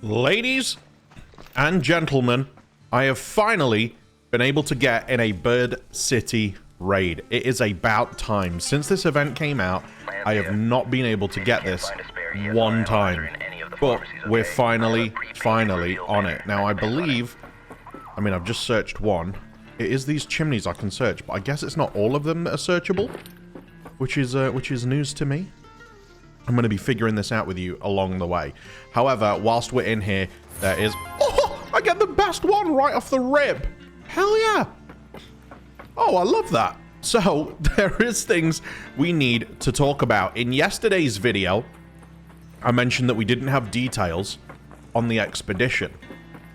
Ladies and gentlemen, I have finally been able to get in a Bird City raid. It is about time. Since this event came out, I have not been able to get this one time. But we're finally on it. Now, I believe... I mean, I've just searched one. It is these chimneys I can search, but I guess it's not all of them that are searchable, which is news to me. I'm going to be figuring this out with you along the way. However, whilst we're in here, there is... Oh, I get the best one right off the rip. Hell yeah. Oh, I love that. So, there is things we need to talk about. In yesterday's video, I mentioned that we didn't have details on the expedition.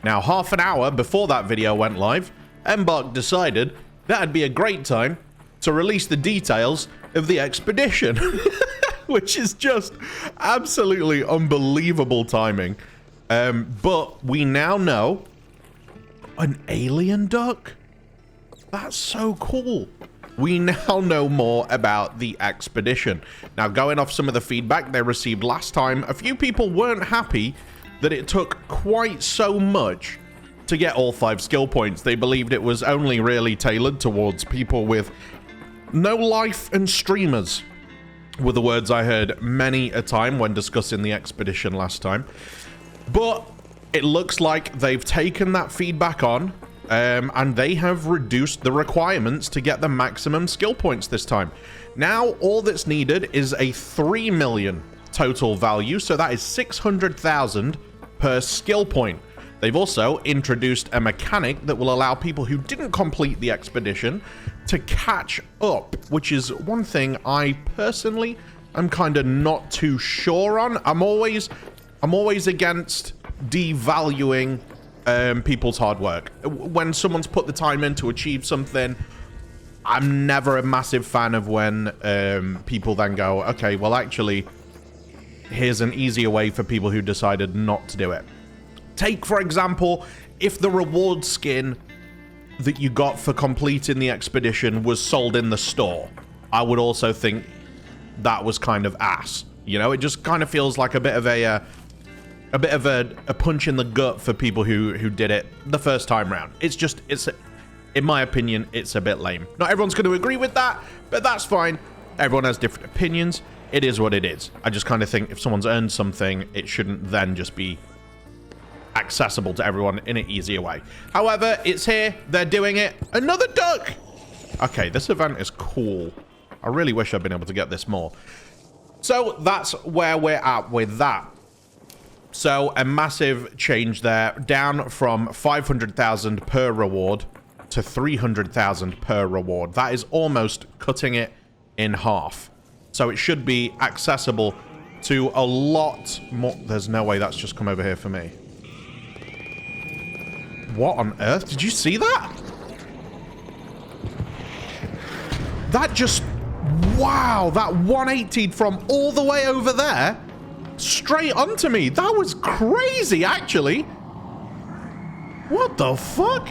Now, half an hour before that video went live, Embark decided that'd be a great time to release the details of the expedition. Which is just absolutely unbelievable timing. But we now know an alien duck? That's so cool. We now know more about the expedition. Now, going off some of the feedback they received last time, a few people weren't happy that it took quite so much to get all 5 skill points. They believed it was only really tailored towards people with no life and streamers, were the words I heard many a time when discussing the expedition last time. But it looks like they've taken that feedback on, and they have reduced the requirements to get the maximum skill points this time. Now, all that's needed is a 3 million total value, so that is 600,000 per skill point. They've also introduced a mechanic that will allow people who didn't complete the expedition to catch up, which is one thing I personally am kind of not too sure on. I'm always against devaluing people's hard work. When someone's put the time in to achieve something, I'm never a massive fan of when people then go, okay, well, actually, here's an easier way for people who decided not to do it. Take, for example, if the reward skin that you got for completing the expedition was sold in the store, I would also think that was kind of ass. You know, it just kind of feels like a bit of a punch in the gut for people who did it the first time round. In my opinion, it's a bit lame. Not everyone's going to agree with that, but that's fine. Everyone has different opinions. It is what it is. I just kind of think if someone's earned something, it shouldn't then just be accessible to everyone in an easier way. However, it's here. They're doing it. Another duck! Okay, this event is cool. I really wish I'd been able to get this more. So that's where we're at with that. So a massive change there, down from 500,000 per reward to 300,000 per reward. That is almost cutting it in half. So it should be accessible to a lot more. There's no way that's just come over here for me. What on earth? Did you see that? That just... Wow, that 180'd from all the way over there straight onto me. That was crazy, actually. What the fuck?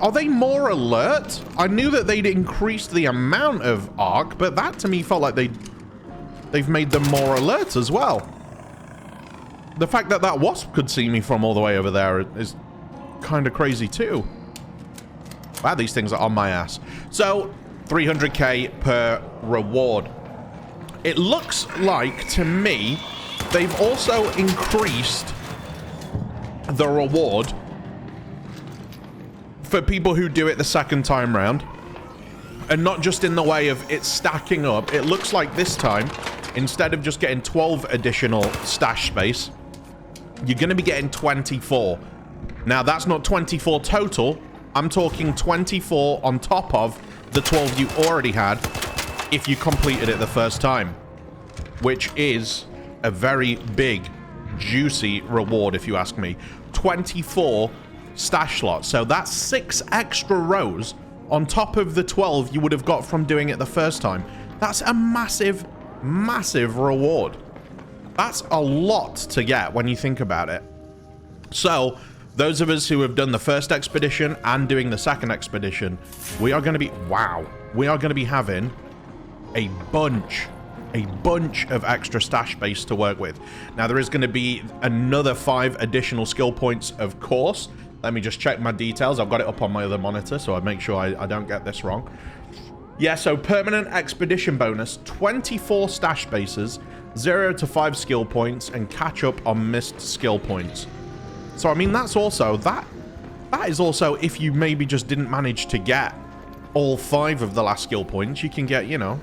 Are they more alert? I knew that they'd increased the amount of arc, but that to me felt like they've made them more alert as well. The fact that that wasp could see me from all the way over there is kind of crazy too. Wow, these things are on my ass. So, 300k per reward. It looks like, to me, they've also increased the reward for people who do it the second time round. And not just in the way of it stacking up. It looks like this time, instead of just getting 12 additional stash space, you're going to be getting 24. Now, that's not 24 total. I'm talking 24 on top of the 12 you already had if you completed it the first time, which is a very big, juicy reward, if you ask me. 24 stash slots. So that's 6 extra rows on top of the 12 you would have got from doing it the first time. That's a massive, massive reward. That's a lot to get when you think about it. So, those of us who have done the first expedition and doing the second expedition, we are going to be... Wow. We are going to be having a bunch a bunch of extra stash base to work with. Now, there is going to be another 5 additional skill points, of course. Let me just check my details. I've got it up on my other monitor, so I make sure I don't get this wrong. Yeah, so permanent expedition bonus, 24 stash bases, 0 to 5 skill points, and catch up on missed skill points. So, I mean, that's also, that is also if you maybe just didn't manage to get all 5 of the last skill points, you can get, you know,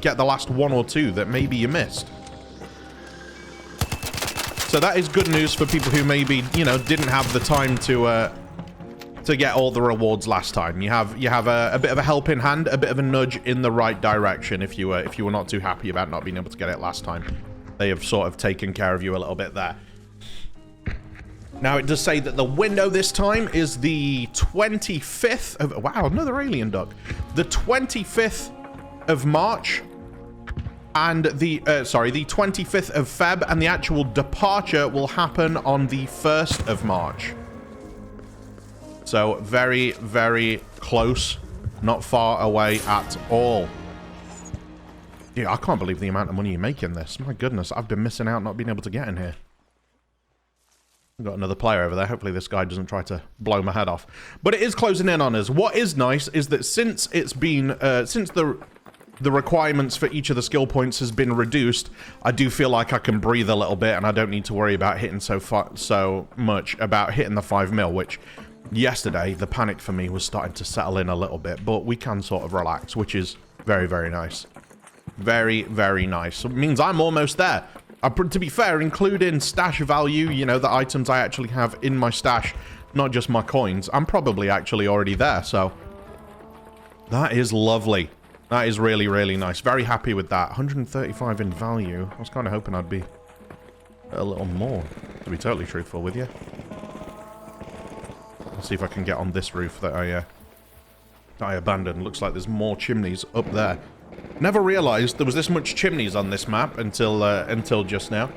get the last 1 or 2 that maybe you missed. So that is good news for people who maybe, you know, didn't have the time to get all the rewards last time. You have a bit of a helping hand, a bit of a nudge in the right direction if you were not too happy about not being able to get it last time. They have sort of taken care of you a little bit there. Now, it does say that the window this time is the 25th of... Wow, another alien duck. The 25th of March and the... sorry, the 25th of Feb, and the actual departure will happen on the 1st of March. So, very, very close. Not far away at all. Yeah, I can't believe the amount of money you make in this. My goodness, I've been missing out not being able to get in here. Got another player over there. Hopefully this guy doesn't try to blow my head off. But it is closing in on us. What is nice is that since it's been... since the requirements for each of the skill points has been reduced, I do feel like I can breathe a little bit, and I don't need to worry about hitting so much about hitting the 5 mil, which... Yesterday, the panic for me was starting to settle in a little bit, but we can sort of relax, which is very, very nice. Very, very nice. So it means I'm almost there. To be fair, including stash value, you know, the items I actually have in my stash, not just my coins, I'm probably actually already there, so... That is lovely. That is really, really nice. Very happy with that. 135 in value. I was kind of hoping I'd be a little more, to be totally truthful with you. Let's see if I can get on this roof that I abandoned. Looks like there's more chimneys up there. Never realized there was this much chimneys on this map until just now.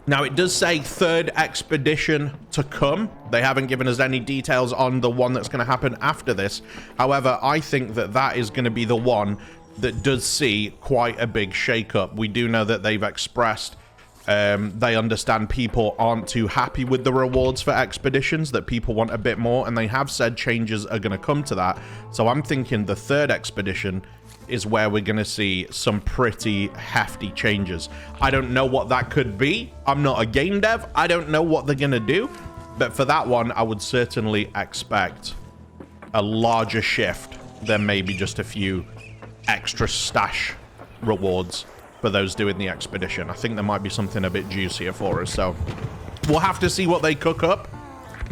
Now, it does say 3rd expedition to come. They haven't given us any details on the one that's going to happen after this. However, I think that that is going to be the one that does see quite a big shakeup. We do know that they've expressed they understand people aren't too happy with the rewards for expeditions, that people want a bit more, and they have said changes are going to come to that. So I'm thinking the 3rd expedition is where we're going to see some pretty hefty changes. I don't know what that could be. I'm not a game dev. I don't know what they're going to do. But for that one, I would certainly expect a larger shift than maybe just a few extra stash rewards for those doing the expedition. I think there might be something a bit juicier for us, so we'll have to see what they cook up.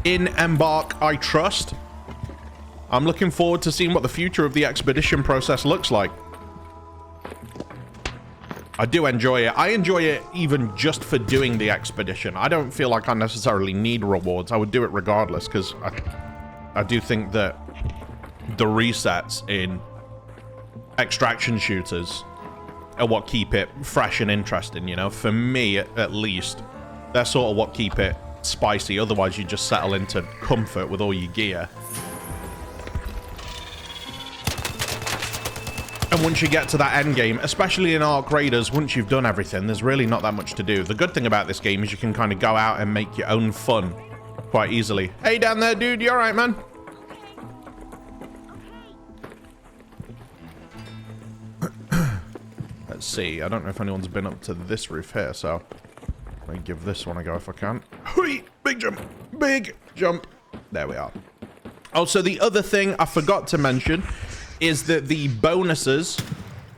In Embark, I trust. I'm looking forward to seeing what the future of the expedition process looks like. I do enjoy it. I enjoy it even just for doing the expedition. I don't feel like I necessarily need rewards. I would do it regardless, because I do think that the resets in extraction shooters are what keep it fresh and interesting, you know? For me, at least, they're sort of what keep it spicy. Otherwise, you just settle into comfort with all your gear. And once you get to that end game, especially in Arc Raiders, once you've done everything, there's really not that much to do. The good thing about this game is you can kind of go out and make your own fun quite easily. Hey, down there, dude. You all right, man? Let's see. I don't know if anyone's been up to this roof here, so let me give this one a go if I can. Hui! Big jump! Big jump! There we are. Oh, so the other thing I forgot to mention is that the bonuses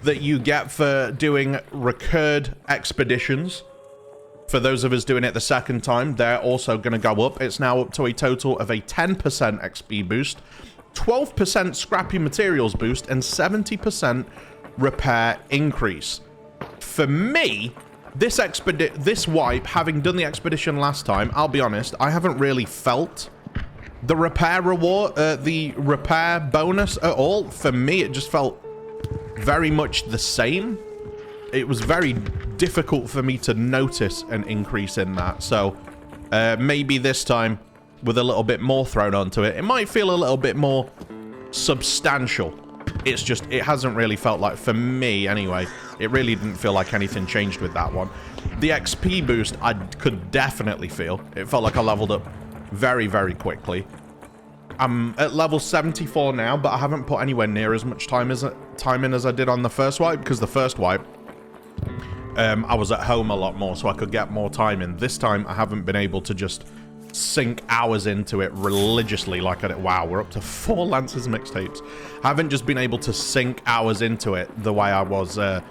that you get for doing recurred expeditions, for those of us doing it the second time, they're also going to go up. It's now up to a total of a 10% XP boost, 12% scrappy materials boost, and 70% repair increase. For me, this wipe, having done the expedition last time, I'll be honest, I haven't really felt the repair reward, the repair bonus at all. For me, it just felt very much the same. It was very difficult for me to notice an increase in that. So maybe this time, with a little bit more thrown onto it, it might feel a little bit more substantial. It's just, it hasn't really felt like, for me anyway, it really didn't feel like anything changed with that one. The XP boost, I could definitely feel. It felt like I leveled up very, very quickly. I'm at level 74 now, but I haven't put anywhere near as much time in as I did on the first wipe, because the first wipe, I was at home a lot more, so I could get more time in. This time, I haven't been able to just sink hours into it religiously like I did. Wow, we're up to 4 Lancers mixtapes. I haven't just been able to sink hours into it the way I was the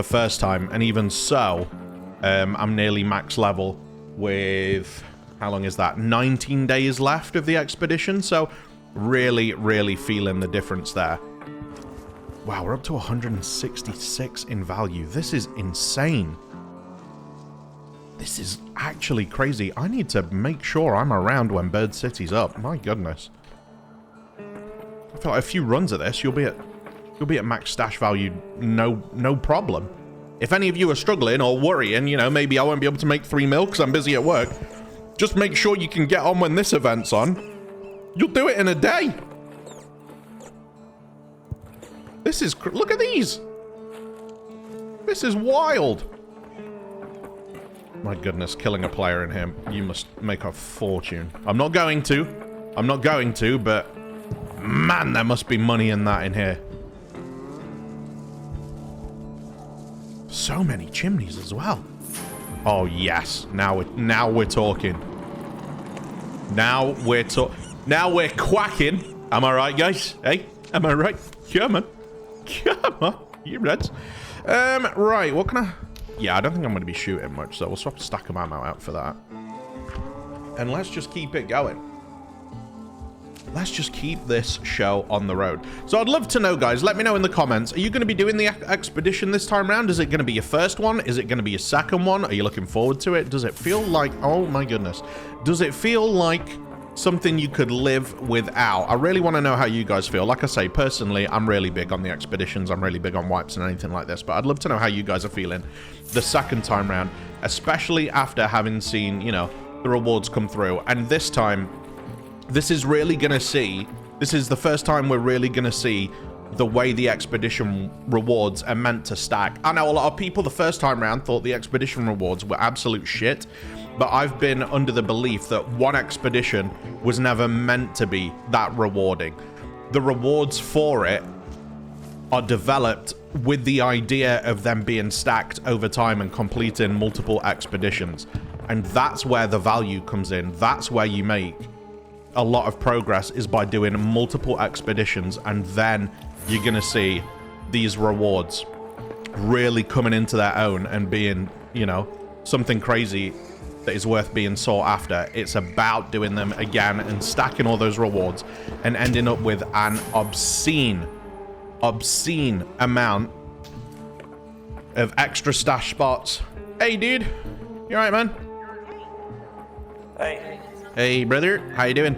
first time, and even so, I'm nearly max level with... How long is that? 19 days left of the expedition, so really, really feeling the difference there. Wow, we're up to 166 in value. This is insane. This is actually crazy. I need to make sure I'm around when Bird City's up. My goodness. I feel like a few runs of this, you'll be at max stash value, no problem. If any of you are struggling or worrying, you know, maybe I won't be able to make 3 mil because I'm busy at work. Just make sure you can get on when this event's on. You'll do it in a day. This is... Look at these. This is wild. My goodness, killing a player in here. You must make a fortune. I'm not going to, but... Man, there must be money in that in here. So many chimneys as well. Oh, yes. Now we're talking. Now we're quacking. Am I right, guys? Hey, am I right? Come on. Come on. You reds. Right, what can I... Yeah, I don't think I'm going to be shooting much, so we'll swap a stack of ammo out for that. And let's just keep it going. Let's just keep this show on the road. So I'd love to know, guys, let me know in the comments. Are you going to be doing the expedition this time around? Is it going to be your first one? Is it going to be your second one? Are you looking forward to it? Does it feel like... Oh, my goodness. Does it feel like something you could live without? I really want to know how you guys feel. Like I say, personally, I'm really big on the expeditions. I'm really big on wipes and anything like this. But I'd love to know how you guys are feeling the second time round, especially after having seen, you know, the rewards come through. And this time... This is really going to see, this is the first time we're really going to see the way the expedition rewards are meant to stack. I know a lot of people the first time round thought the expedition rewards were absolute shit, but I've been under the belief that one expedition was never meant to be that rewarding. The rewards for it are developed with the idea of them being stacked over time and completing multiple expeditions. And that's where the value comes in. That's where you make a lot of progress, is by doing multiple expeditions, and then you're gonna see these rewards really coming into their own and being, you know, something crazy that is worth being sought after. It's about doing them again and stacking all those rewards and ending up with an obscene amount of extra stash spots. Hey, dude. You alright, man? Hey. Hey, brother. How you doing?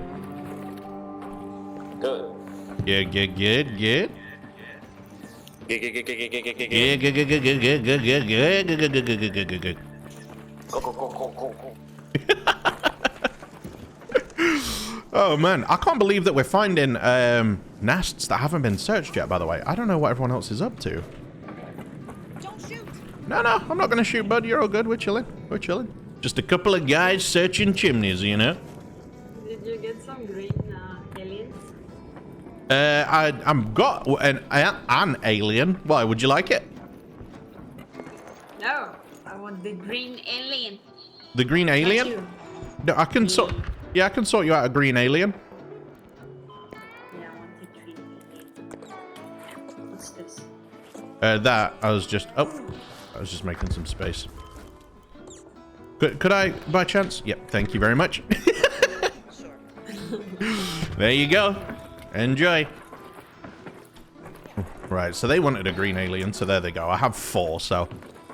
Good. Good. Good. Go. Oh man, I can't believe that we're finding nests that haven't been searched yet, by the way. I don't know what everyone else is up to. Don't shoot. No, I'm not gonna shoot, bud. You're all good. We're chilling. Just a couple of guys searching chimneys, you know. Did you get some green aliens? I'm got an alien. Why, would you like it? No, I want the green alien. The green alien? You. No, I can sort. Yeah, I can sort you out a green alien. Yeah, I want the green alien. What's this? That I was just making some space. Could I, by chance? Yep. Thank you very much. Sure. There you go. Enjoy. Right, so they wanted a green alien, so there they go. I have 4, so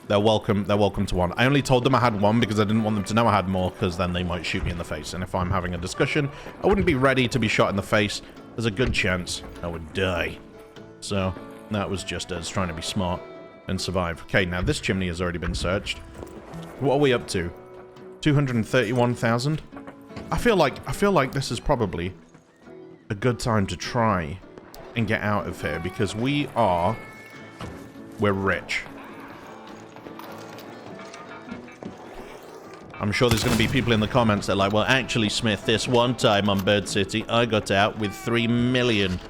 they're welcome to one. I only told them I had 1 because I didn't want them to know I had more, because then they might shoot me in the face. And if I'm having a discussion, I wouldn't be ready to be shot in the face. There's a good chance I would die. So that was just us trying to be smart and survive. Okay, now this chimney has already been searched. What are we up to? 231,000? I feel like this is probably a good time to try and get out of here because we're rich. I'm sure there's going to be people in the comments that are like, well, actually, Smith, this one time on Bird City, I got out with 3 million.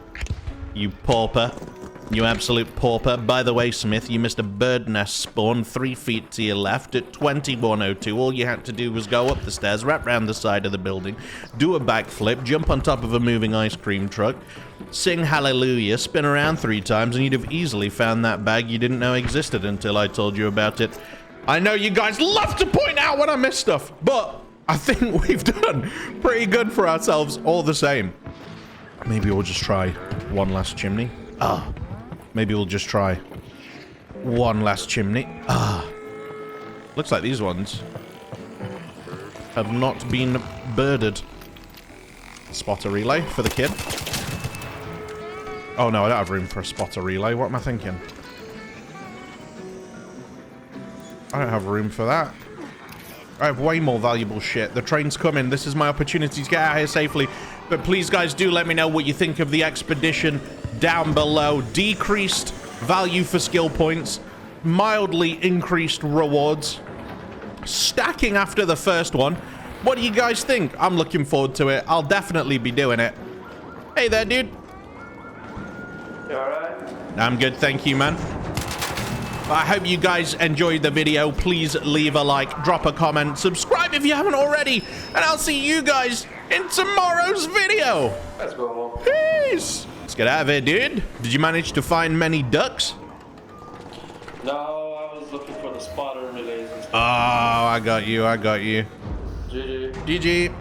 You pauper. You absolute pauper. By the way, Smith, you missed a bird nest spawn 3 feet to your left at 2102. All you had to do was go up the stairs, wrap around the side of the building, do a backflip, jump on top of a moving ice cream truck, sing hallelujah, spin around 3 times, and you'd have easily found that bag you didn't know existed until I told you about it. I know you guys love to point out when I miss stuff, but I think we've done pretty good for ourselves all the same. Maybe we'll just try one last chimney. Maybe we'll just try one last chimney. Looks like these ones have not been birded. Spotter relay for the kid. Oh no, I don't have room for a spotter relay. What am I thinking? I don't have room for that. I have way more valuable shit. The train's coming. This is my opportunity to get out here safely. But please, guys, do let me know what you think of the expedition down below. Decreased value for skill points. Mildly increased rewards. Stacking after the first one. What do you guys think? I'm looking forward to it. I'll definitely be doing it. Hey there, dude. You alright? I'm good, thank you, man. I hope you guys enjoyed the video. Please leave a like, drop a comment, subscribe if you haven't already, and I'll see you guys in tomorrow's video. Let's go. Peace. Let's get out of here, dude. Did you manage to find many ducks? No, I was looking for the spotter relays and stuff. Oh, I got you. GG. GG.